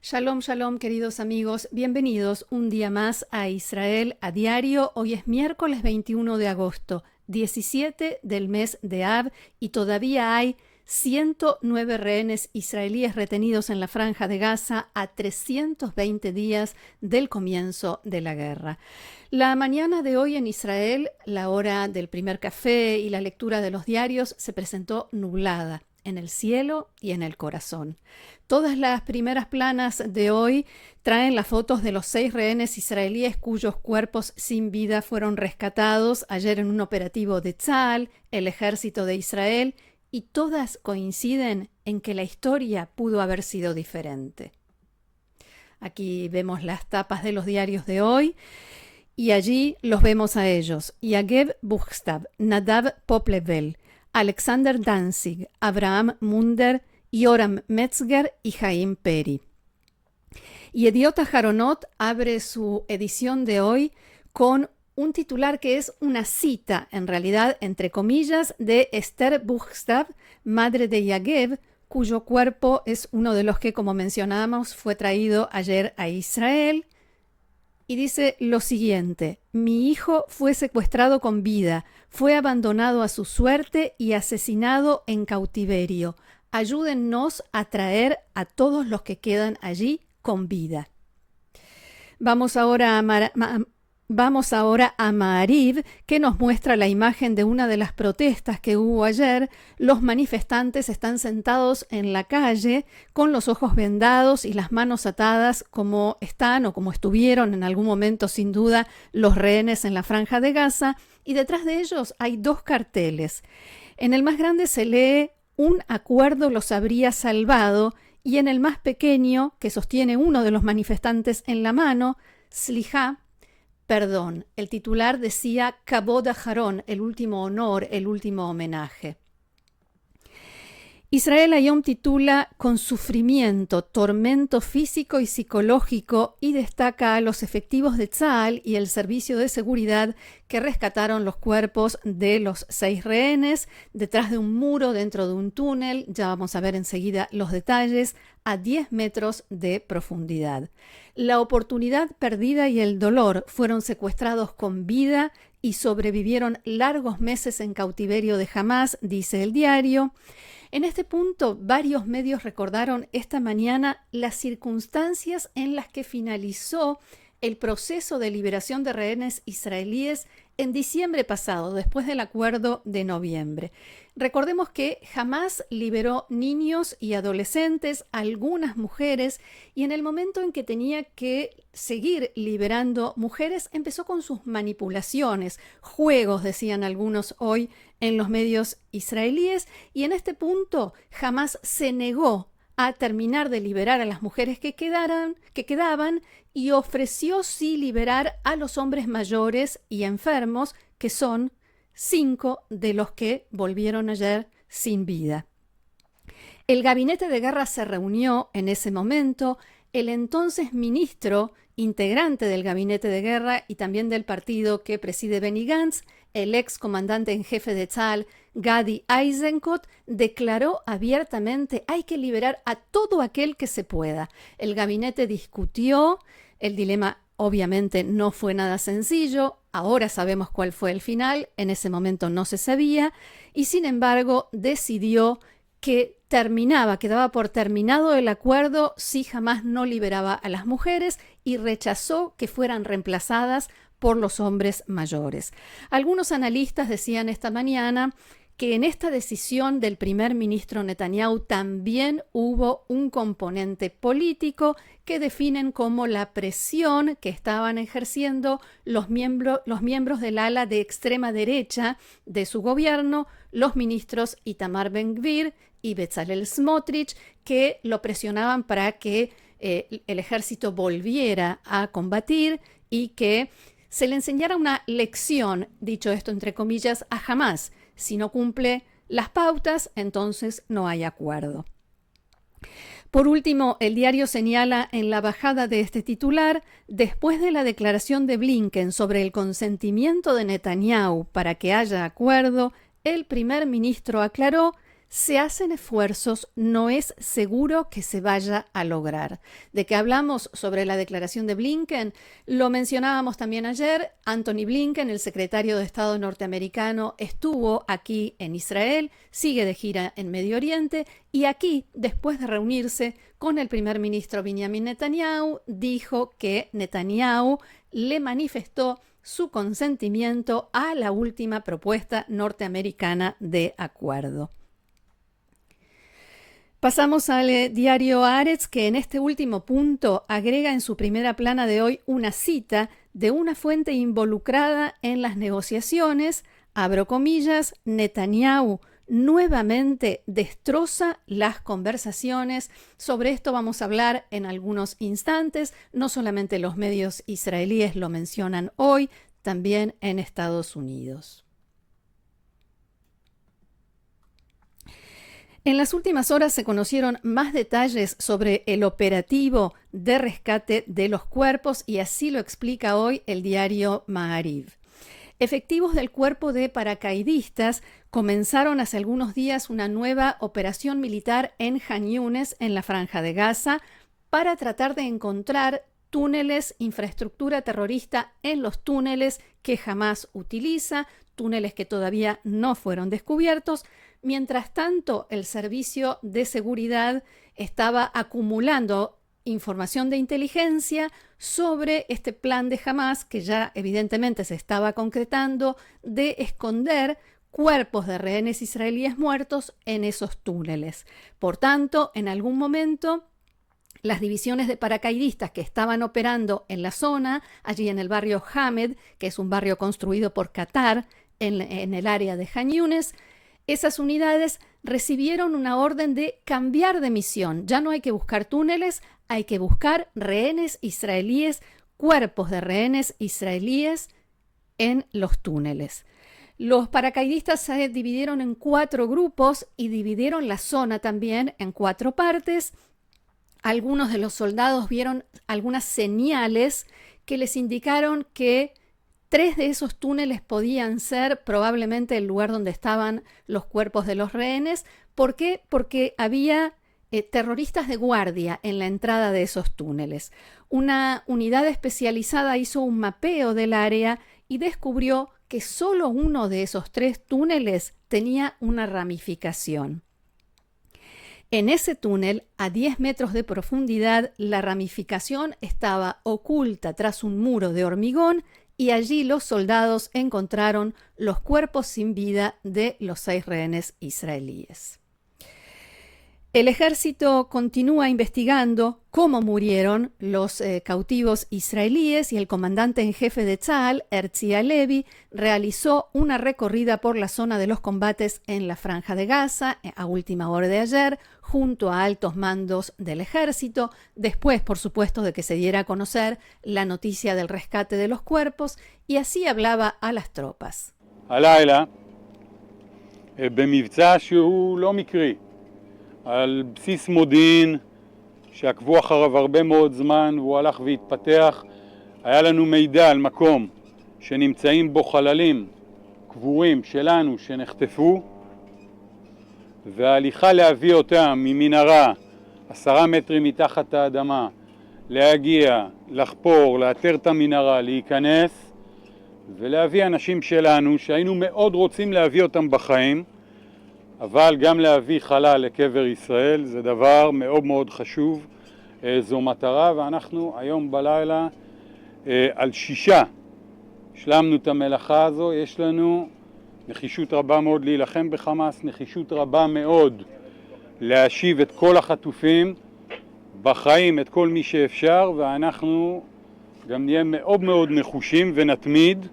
Shalom, shalom, queridos amigos. Bienvenidos un día más a Israel a Diario. Hoy es miércoles 21 de agosto, 17 del mes de Av, y todavía hay 109 rehenes israelíes retenidos en la Franja de Gaza a 320 días del comienzo de la guerra. La mañana de hoy en Israel, la hora del primer café y la lectura de los diarios, se presentó nublada en el cielo y en el corazón. Todas las primeras planas de hoy traen las fotos de los 6 rehenes israelíes cuyos cuerpos sin vida fueron rescatados ayer en un operativo de Tzal, el ejército de Israel, y todas coinciden en que la historia pudo haber sido diferente. Aquí vemos las tapas de los diarios de hoy y allí los vemos a ellos: Yagev Buchstab, Nadav Poplevel, Alexander Danzig, Abraham Munder, Yoram Metzger y Haim Peri. Y Yediot Aharonot abre su edición de hoy con un titular que es una cita, en realidad, entre comillas, de Esther Buchstab, madre de Yagev, cuyo cuerpo es uno de los que, como mencionamos, fue traído ayer a Israel. Y dice lo siguiente: mi hijo fue secuestrado con vida, fue abandonado a su suerte y asesinado en cautiverio. Ayúdennos a traer a todos los que quedan allí con vida. Vamos ahora a Maariv, que nos muestra la imagen de una de las protestas que hubo ayer. Los manifestantes están sentados en la calle con los ojos vendados y las manos atadas, como están o como estuvieron en algún momento, sin duda, los rehenes en la Franja de Gaza, y detrás de ellos hay 2 carteles. En el más grande se lee: un acuerdo los habría salvado, y en el más pequeño, que sostiene uno de los manifestantes en la mano, Slijá, perdón. El titular decía Kabod Aharon, el último honor, el último homenaje. Israel Hayom titula con sufrimiento, tormento físico y psicológico, y destaca a los efectivos de Tzal y el servicio de seguridad que rescataron los cuerpos de los 6 rehenes detrás de un muro dentro de un túnel. Ya vamos a ver enseguida los detalles, a 10 metros de profundidad. La oportunidad perdida y el dolor: fueron secuestrados con vida y sobrevivieron largos meses en cautiverio de Hamás, dice el diario. En este punto, varios medios recordaron esta mañana las circunstancias en las que finalizó el proceso de liberación de rehenes israelíes en diciembre pasado, después del acuerdo de noviembre. Recordemos que Hamás liberó niños y adolescentes, algunas mujeres, y en el momento en que tenía que seguir liberando mujeres, empezó con sus manipulaciones, juegos, decían algunos hoy en los medios israelíes, y en este punto Hamás se negó a terminar de liberar a las mujeres que quedaban, y ofreció sí liberar a los hombres mayores y enfermos, que son 5 de los que volvieron ayer sin vida. El gabinete de guerra se reunió en ese momento. El entonces ministro, integrante del gabinete de guerra y también del partido que preside Benny Gantz, el ex comandante en jefe de Tzal, Gadi Eisenkot, declaró abiertamente: hay que liberar a todo aquel que se pueda. El gabinete discutió. El dilema obviamente no fue nada sencillo. Ahora sabemos cuál fue el final. En ese momento no se sabía, y sin embargo decidió que quedaba por terminado el acuerdo si Hamás no liberaba a las mujeres, y rechazó que fueran reemplazadas por los hombres mayores. Algunos analistas decían esta mañana que en esta decisión del primer ministro Netanyahu también hubo un componente político, que definen como la presión que estaban ejerciendo los miembros del ala de extrema derecha de su gobierno, los ministros Itamar Ben-Gvir y Bezalel Smotrich, que lo presionaban para que el ejército volviera a combatir y que se le enseñara una lección, dicho esto entre comillas, a Hamás. Si no cumple las pautas, entonces no hay acuerdo. Por último, el diario señala en la bajada de este titular: después de la declaración de Blinken sobre el consentimiento de Netanyahu para que haya acuerdo, el primer ministro aclaró: se hacen esfuerzos, no es seguro que se vaya a lograr. De que hablamos sobre la declaración de Blinken, lo mencionábamos también ayer. Antony Blinken, el secretario de Estado norteamericano, estuvo aquí en Israel, sigue de gira en Medio Oriente y aquí, después de reunirse con el primer ministro Benjamin Netanyahu, dijo que Netanyahu le manifestó su consentimiento a la última propuesta norteamericana de acuerdo. Pasamos al diario Haaretz, que en este último punto agrega en su primera plana de hoy una cita de una fuente involucrada en las negociaciones, abro comillas, Netanyahu nuevamente destroza las conversaciones. Sobre esto vamos a hablar en algunos instantes. No solamente los medios israelíes lo mencionan hoy, también en Estados Unidos. En las últimas horas se conocieron más detalles sobre el operativo de rescate de los cuerpos y así lo explica hoy el diario Maariv. Efectivos del cuerpo de paracaidistas comenzaron hace algunos días una nueva operación militar en Khan Yunis, en la Franja de Gaza, para tratar de encontrar túneles, infraestructura terrorista en los túneles que Hamás utiliza, túneles que todavía no fueron descubiertos. Mientras tanto, el Servicio de Seguridad estaba acumulando información de inteligencia sobre este plan de Hamás, que ya evidentemente se estaba concretando, de esconder cuerpos de rehenes israelíes muertos en esos túneles. Por tanto, en algún momento, las divisiones de paracaidistas que estaban operando en la zona, allí en el barrio Hamed, que es un barrio construido por Qatar en el área de Khan Yunis, esas unidades recibieron una orden de cambiar de misión. Ya no hay que buscar túneles, hay que buscar rehenes israelíes, cuerpos de rehenes israelíes en los túneles. Los paracaidistas se dividieron en 4 grupos y dividieron la zona también en 4 partes. Algunos de los soldados vieron algunas señales que les indicaron que 3 de esos túneles podían ser probablemente el lugar donde estaban los cuerpos de los rehenes. ¿Por qué? Porque había terroristas de guardia en la entrada de esos túneles. Una unidad especializada hizo un mapeo del área y descubrió que solo uno de esos 3 túneles tenía una ramificación. En ese túnel, a 10 metros de profundidad, la ramificación estaba oculta tras un muro de hormigón y allí los soldados encontraron los cuerpos sin vida de los 6 rehenes israelíes. El ejército continúa investigando cómo murieron los cautivos israelíes y el comandante en jefe de Tzahal, Herzi Halevi, realizó una recorrida por la zona de los combates en la Franja de Gaza a última hora de ayer, junto a altos mandos del ejército, después, por supuesto, de que se diera a conocer la noticia del rescate de los cuerpos, y así hablaba a las tropas. הלילה, במבצע שהוא לא מקרי, על בסיס מודיעין שעקבו אחריו הרבה מאוד זמן והוא הלך והתפתח, היה לנו מידע על מקום שנמצאים בו חללים קבורים שלנו שנחטפו, וההליכה להביא אותם ממנהרה 10 מטרים מתחת האדמה, להגיע, לחפור, לאתר את המנהרה, להיכנס ולהביא אנשים שלנו שהיינו מאוד רוצים להביא אותם בחיים, אבל גם להביא חלל לקבר ישראל זה דבר מאוד מאוד חשוב, זו מטרה, ואנחנו היום בלילה על 6 השלמנו את המלאכה הזו. יש לנו נחישות רבה מאוד להילחם בחמאס, נחישות רבה מאוד להשיב את כל החטופים בחיים, את כל מי שאפשר, ואנחנו גם נהיה מאוד מאוד נחושים ונתמיד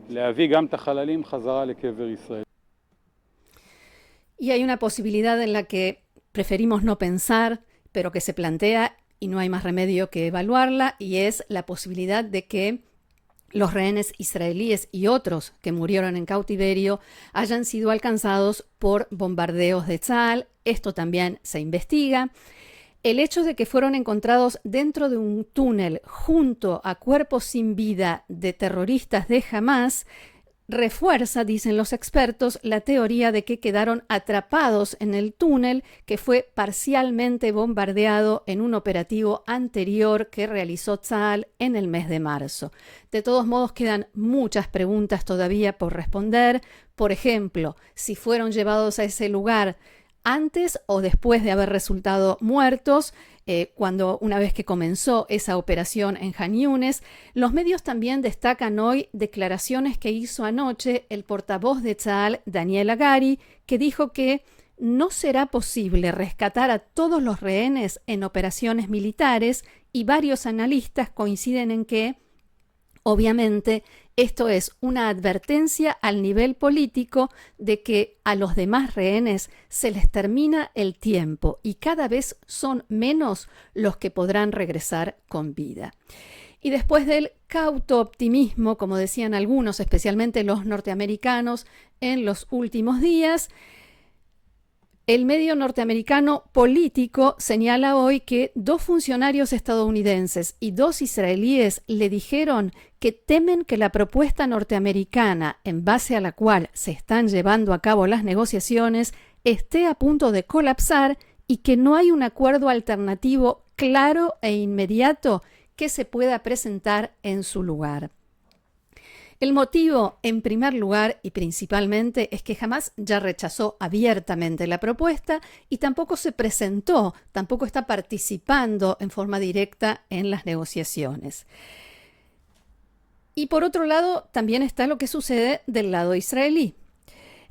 להביא גם את החללים חזרה לקבר ישראל. Y hay una posibilidad en la que preferimos no pensar, pero que se plantea y no hay más remedio que evaluarla, y es la posibilidad de que los rehenes israelíes y otros que murieron en cautiverio hayan sido alcanzados por bombardeos de Tzahal. Esto también se investiga. El hecho de que fueron encontrados dentro de un túnel junto a cuerpos sin vida de terroristas de Hamás refuerza, dicen los expertos, la teoría de que quedaron atrapados en el túnel que fue parcialmente bombardeado en un operativo anterior que realizó Tzal en el mes de marzo. De todos modos, quedan muchas preguntas todavía por responder. Por ejemplo, si fueron llevados a ese lugar antes o después de haber resultado muertos, una vez que comenzó esa operación en Han Yunes. Los medios también destacan hoy declaraciones que hizo anoche el portavoz de Tzal, Daniel Hagari, que dijo que no será posible rescatar a todos los rehenes en operaciones militares, y varios analistas coinciden en que, obviamente, esto es una advertencia al nivel político de que a los demás rehenes se les termina el tiempo y cada vez son menos los que podrán regresar con vida. Y después del cauto optimismo, como decían algunos, especialmente los norteamericanos, en los últimos días, el medio norteamericano Político señala hoy que 2 funcionarios estadounidenses y 2 israelíes le dijeron que temen que la propuesta norteamericana, en base a la cual se están llevando a cabo las negociaciones, esté a punto de colapsar y que no hay un acuerdo alternativo claro e inmediato que se pueda presentar en su lugar. El motivo, en primer lugar y principalmente, es que Hamás ya rechazó abiertamente la propuesta y tampoco se presentó, tampoco está participando en forma directa en las negociaciones. Y por otro lado, también está lo que sucede del lado israelí.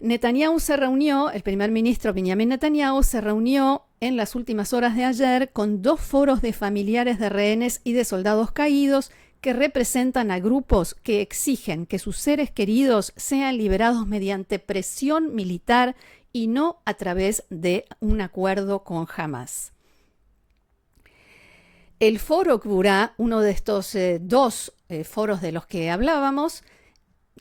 Netanyahu se reunió, el primer ministro Benjamin Netanyahu se reunió en las últimas horas de ayer con 2 foros de familiares de rehenes y de soldados caídos que representan a grupos que exigen que sus seres queridos sean liberados mediante presión militar y no a través de un acuerdo con Hamás. El foro Gvurá, uno de estos 2 foros de los que hablábamos,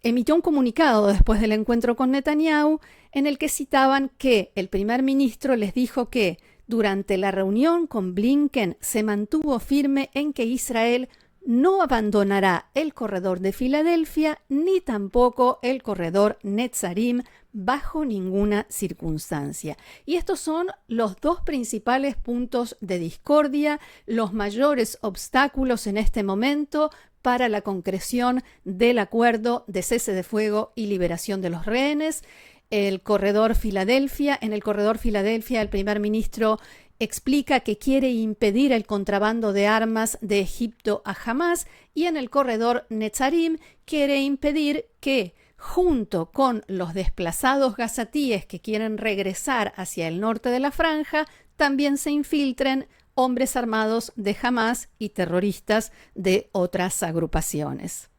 emitió un comunicado después del encuentro con Netanyahu en el que citaban que el primer ministro les dijo que durante la reunión con Blinken se mantuvo firme en que Israel no abandonará el corredor de Filadelfia ni tampoco el corredor Netzarim bajo ninguna circunstancia. Y estos son los 2 principales puntos de discordia, los mayores obstáculos en este momento para la concreción del acuerdo de cese de fuego y liberación de los rehenes. El corredor Filadelfia, en el corredor Filadelfia, el primer ministro explica que quiere impedir el contrabando de armas de Egipto a Hamás, y en el corredor Netzarim quiere impedir que, junto con los desplazados gazatíes que quieren regresar hacia el norte de la franja, también se infiltren hombres armados de Hamás y terroristas de otras agrupaciones.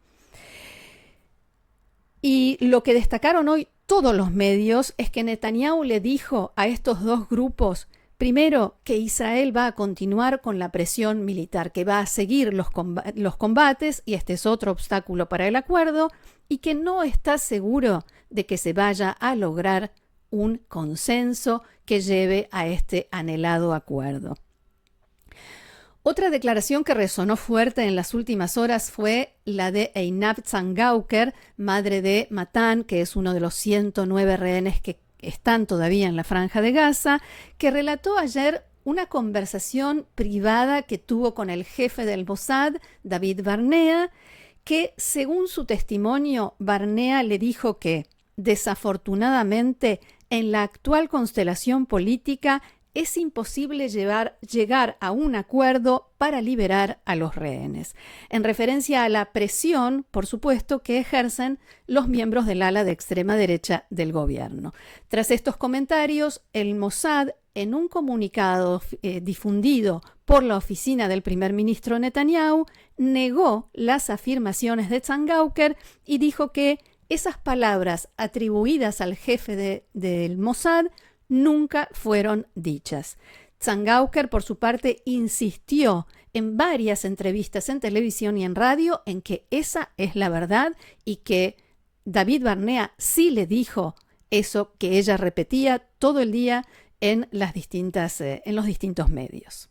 Y lo que destacaron hoy todos los medios es que Netanyahu le dijo a estos 2 grupos, primero, que Israel va a continuar con la presión militar, que va a seguir los combates, y este es otro obstáculo para el acuerdo, y que no está seguro de que se vaya a lograr un consenso que lleve a este anhelado acuerdo. Otra declaración que resonó fuerte en las últimas horas fue la de Einab Zangauker, madre de Matan, que es uno de los 109 rehenes que están todavía en la Franja de Gaza, que relató ayer una conversación privada que tuvo con el jefe del Mossad, David Barnea, que, según su testimonio, Barnea le dijo que, desafortunadamente, en la actual constelación política es imposible llegar a un acuerdo para liberar a los rehenes, en referencia a la presión, por supuesto, que ejercen los miembros del ala de extrema derecha del gobierno. Tras estos comentarios, el Mossad, en un comunicado difundido por la oficina del primer ministro Netanyahu, negó las afirmaciones de Zangauker y dijo que esas palabras atribuidas al jefe del Mossad nunca fueron dichas. Zangauker, por su parte, insistió en varias entrevistas en televisión y en radio en que esa es la verdad y que David Barnea sí le dijo eso que ella repetía todo el día en los distintos medios.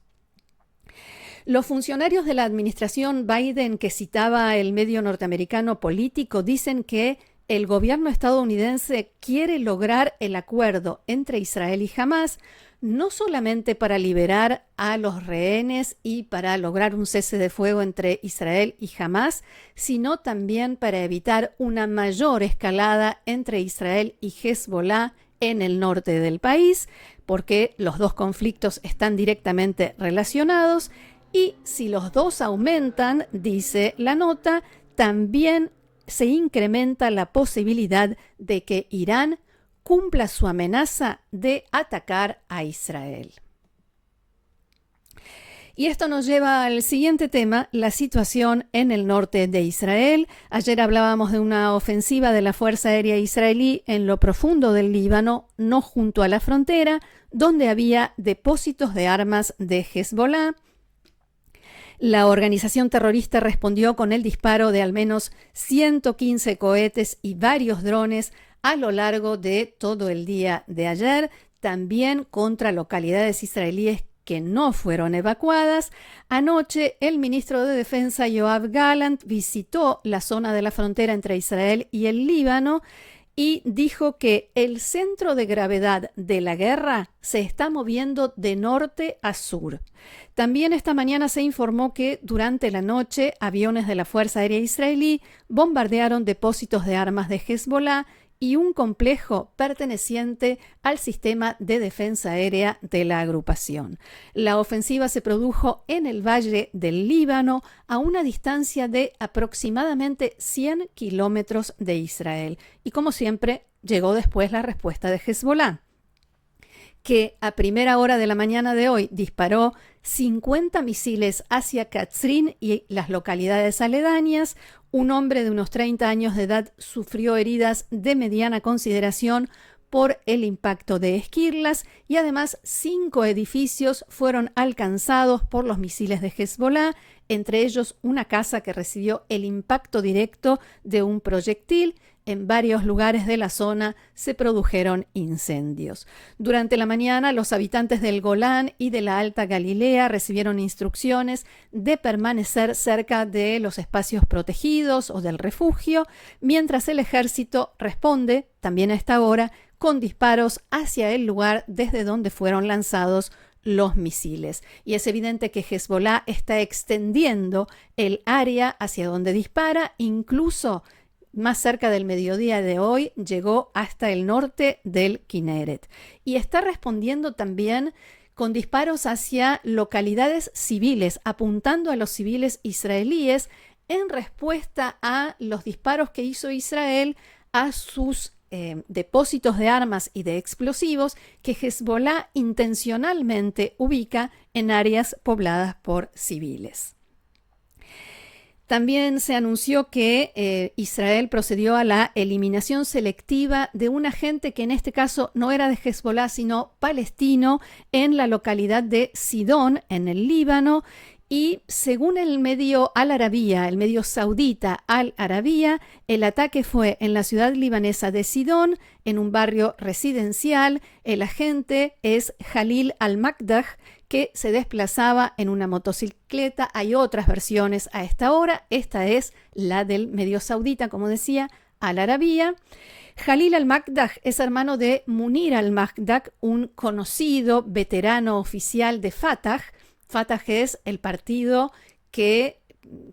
Los funcionarios de la administración Biden que citaba el medio norteamericano Político dicen que el gobierno estadounidense quiere lograr el acuerdo entre Israel y Hamás, no solamente para liberar a los rehenes y para lograr un cese de fuego entre Israel y Hamás, sino también para evitar una mayor escalada entre Israel y Hezbolá en el norte del país, porque los dos conflictos están directamente relacionados y si los dos aumentan, dice la nota, también se incrementa la posibilidad de que Irán cumpla su amenaza de atacar a Israel. Y esto nos lleva al siguiente tema, la situación en el norte de Israel. Ayer hablábamos de una ofensiva de la Fuerza Aérea Israelí en lo profundo del Líbano, no junto a la frontera, donde había depósitos de armas de Hezbolá. La organización terrorista respondió con el disparo de al menos 115 cohetes y varios drones a lo largo de todo el día de ayer, también contra localidades israelíes que no fueron evacuadas. Anoche, el ministro de Defensa, Yoav Gallant, visitó la zona de la frontera entre Israel y el Líbano y dijo que el centro de gravedad de la guerra se está moviendo de norte a sur. También esta mañana se informó que durante la noche aviones de la Fuerza Aérea Israelí bombardearon depósitos de armas de Hezbolá y un complejo perteneciente al sistema de defensa aérea de la agrupación. La ofensiva se produjo en el valle del Líbano, a una distancia de aproximadamente 100 kilómetros de Israel. Y como siempre, llegó después la respuesta de Hezbolá, que a primera hora de la mañana de hoy disparó 50 misiles hacia Katzrin y las localidades aledañas. Un hombre de unos 30 años de edad sufrió heridas de mediana consideración por el impacto de esquirlas y además 5 edificios fueron alcanzados por los misiles de Hezbolá, entre ellos una casa que recibió el impacto directo de un proyectil. En varios lugares de la zona se produjeron incendios. Durante la mañana, los habitantes del Golán y de la Alta Galilea recibieron instrucciones de permanecer cerca de los espacios protegidos o del refugio, mientras el ejército responde, también a esta hora, con disparos hacia el lugar desde donde fueron lanzados los misiles. Y es evidente que Hezbolá está extendiendo el área hacia donde dispara, incluso más cerca del mediodía de hoy, llegó hasta el norte del Kinneret. Y está respondiendo también con disparos hacia localidades civiles, apuntando a los civiles israelíes en respuesta a los disparos que hizo Israel a sus depósitos de armas y de explosivos que Hezbolá intencionalmente ubica en áreas pobladas por civiles. También se anunció que Israel procedió a la eliminación selectiva de un agente que en este caso no era de Hezbolá, sino palestino, en la localidad de Sidón, en el Líbano. Y según el medio Al Arabia, el medio saudita Al Arabia, el ataque fue en la ciudad libanesa de Sidón, en un barrio residencial. El agente es Khalil al-Makdaj, que se desplazaba en una motocicleta. Hay otras versiones a esta hora. Esta es la del medio saudita, como decía, Al Arabia. Khalil al-Makdaj es hermano de Munir al-Makdaj, un conocido veterano oficial de Fatah. Fatah es el partido que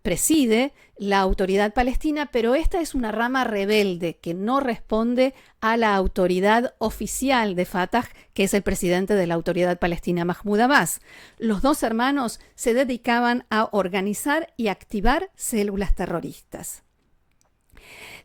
preside la autoridad palestina, pero esta es una rama rebelde que no responde a la autoridad oficial de Fatah, que es el presidente de la autoridad palestina, Mahmoud Abbas. Los dos hermanos se dedicaban a organizar y activar células terroristas.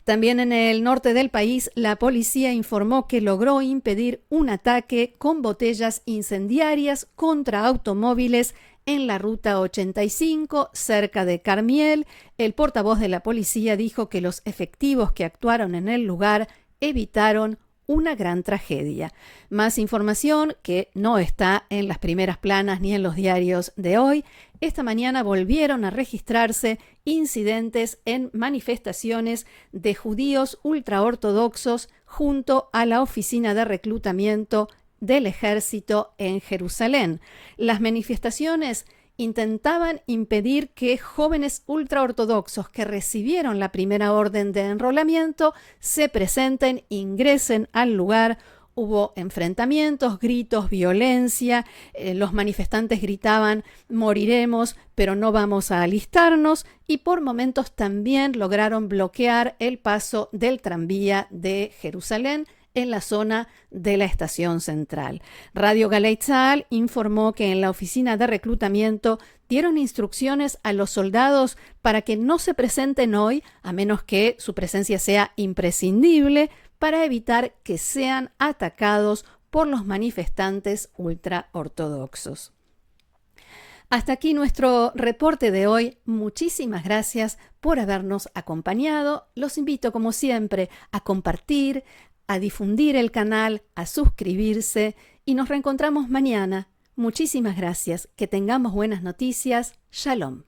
También en el norte del país, la policía informó que logró impedir un ataque con botellas incendiarias contra automóviles en la ruta 85, cerca de Carmiel. El portavoz de la policía dijo que los efectivos que actuaron en el lugar evitaron una gran tragedia. Más información que no está en las primeras planas ni en los diarios de hoy. Esta mañana volvieron a registrarse incidentes en manifestaciones de judíos ultraortodoxos junto a la oficina de reclutamiento del ejército en Jerusalén. Las manifestaciones intentaban impedir que jóvenes ultraortodoxos que recibieron la primera orden de enrolamiento se presenten, ingresen al lugar. Hubo enfrentamientos, gritos, violencia, los manifestantes gritaban moriremos, pero no vamos a alistarnos, y por momentos también lograron bloquear el paso del tranvía de Jerusalén en la zona de la estación central. Radio Galei Tzahal informó que en la oficina de reclutamiento dieron instrucciones a los soldados para que no se presenten hoy, a menos que su presencia sea imprescindible, para evitar que sean atacados por los manifestantes ultraortodoxos. Hasta aquí nuestro reporte de hoy. Muchísimas gracias por habernos acompañado. Los invito, como siempre, a compartir, a difundir el canal, a suscribirse y nos reencontramos mañana. Muchísimas gracias. Que tengamos buenas noticias. Shalom.